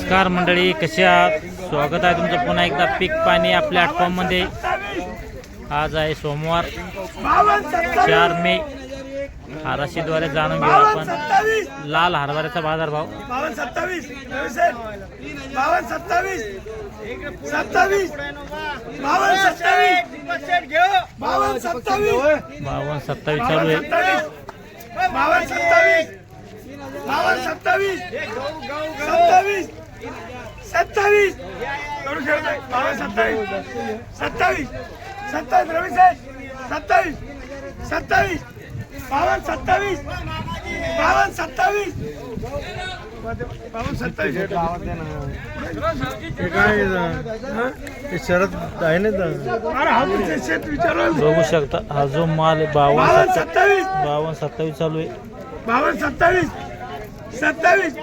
नमस्कार मंडळी, कसे आहात? स्वागत आहे तुमचं पुन्हा एकदा पीक पाणी आपल्या प्लॅटफॉर्ममध्ये। आज आहे सोमवार 4 मे। आराशीद्वारे जाणून घेऊ आपण लाल हरभऱ्याचा बाजारभाव। 27 27 चालू आहे। शरद आहे ना बघू शकता हा जो माल आहे 52 27 चालू आहे। 27 27 27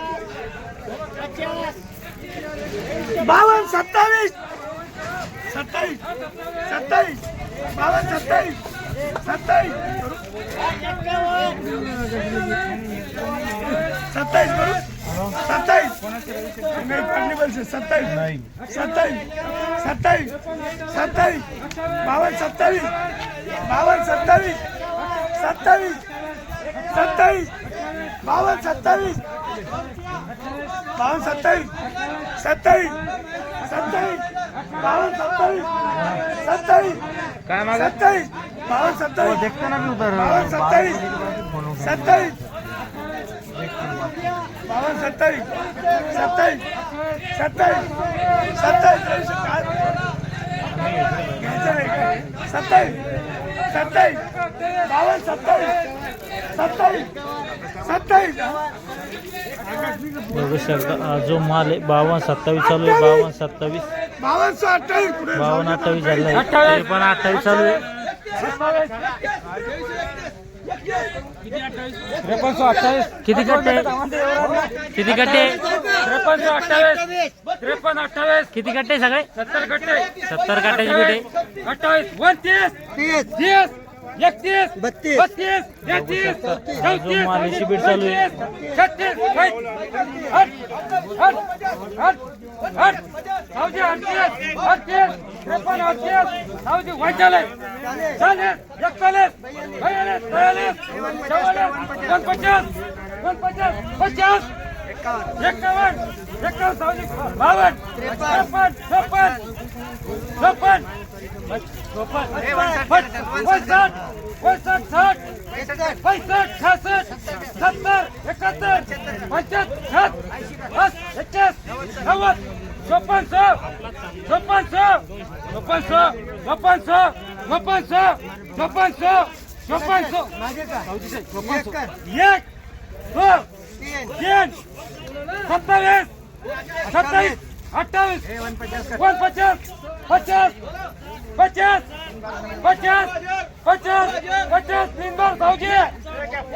27 27 27 काय मागा देखता ना मी उधर 27 27 बघू शकता हा जो माल आहे 52 27 चालू आहे। 52 27 52 28 झाला आहे। 53 28 चालू आहे। 53 किती गट्टे किती गट्टे 53 28 किती गट्टे सगळे 70 गट्टे 70 गट्ट्याचे बेटे 28 29 30 31 32 33 जो मालाची बीट चालू आहे। 36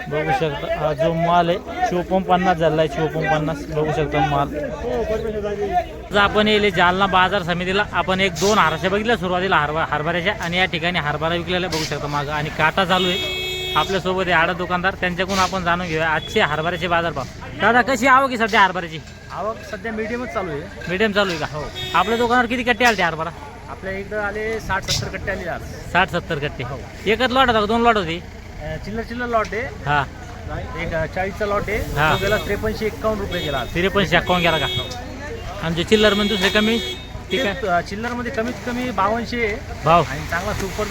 बघू शकता हा जो माल आहे 54 झाला आहे। 54 बघू शकता माल। आज आपण येले जालना बाजार समितीला आपण 1-2 हरभऱ्या बघितल्या सुरुवातीला हरभऱ्याच्या, आणि या ठिकाणी हरभरा विकलेला बघू शकता मागं, आणि काटा चालू आहे। आपल्या सोबत आहे आडा दुकानदार, त्यांच्याकडून आपण जाणून घेऊया आजचे हरभऱ्याचे बाजारभाव। दादा कशी आवक आहे सध्या हरभऱ्याची? आवक सध्या मीडियमच चालू आहे। मीडियम चालू आहे का? हो। आपल्या दुकानावर किती कट्टे आले हरभरा? आपल्या इकडं आले 60-70 कट्टे आले आज। 60-70 कट्टे। हो। एकच लॉट होता का 2 लॉट होती? चिल्लर लॉट आहे। हा, एक 40चा लॉट आहे। हा। तो गेला 53-51 रुपये गेला आज। 53-51 गेला का? आणि जे चिल्लर म्हणजे दुसरे कमी ठीक आहे। चिल्लर मध्ये कमीत कमी 5200 आहे भाव, आणि चांगला सुपर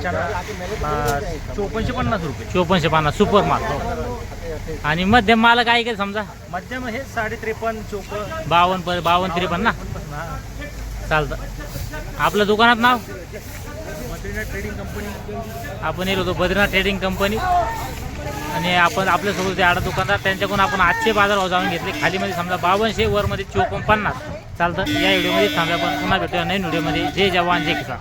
5450 रुपये। 5450 सुपर माल। हो। आणि मध्यम माल काय काय समजा मध्यम हे 53-54 52 53 ना चालतं। आपल्या दुकानात नाव बद्रीनाथ ट्रेडिंग कंपनी। आपण येलो होतो बद्रीनाथ ट्रेडिंग कंपनी, आणि आपण आपल्यासोबत आडा दुकानदार, त्यांच्याकडून आपण आजचे बाजारभाव जाणून घेतले। खालीमध्ये समजा 5200, वरमध्ये 5450 चालतं। या व्हिडिओमध्ये थांबूया, आपण पुन्हा भेटूया नवीन व्हिडिओमध्ये। जय जवान जय किसान।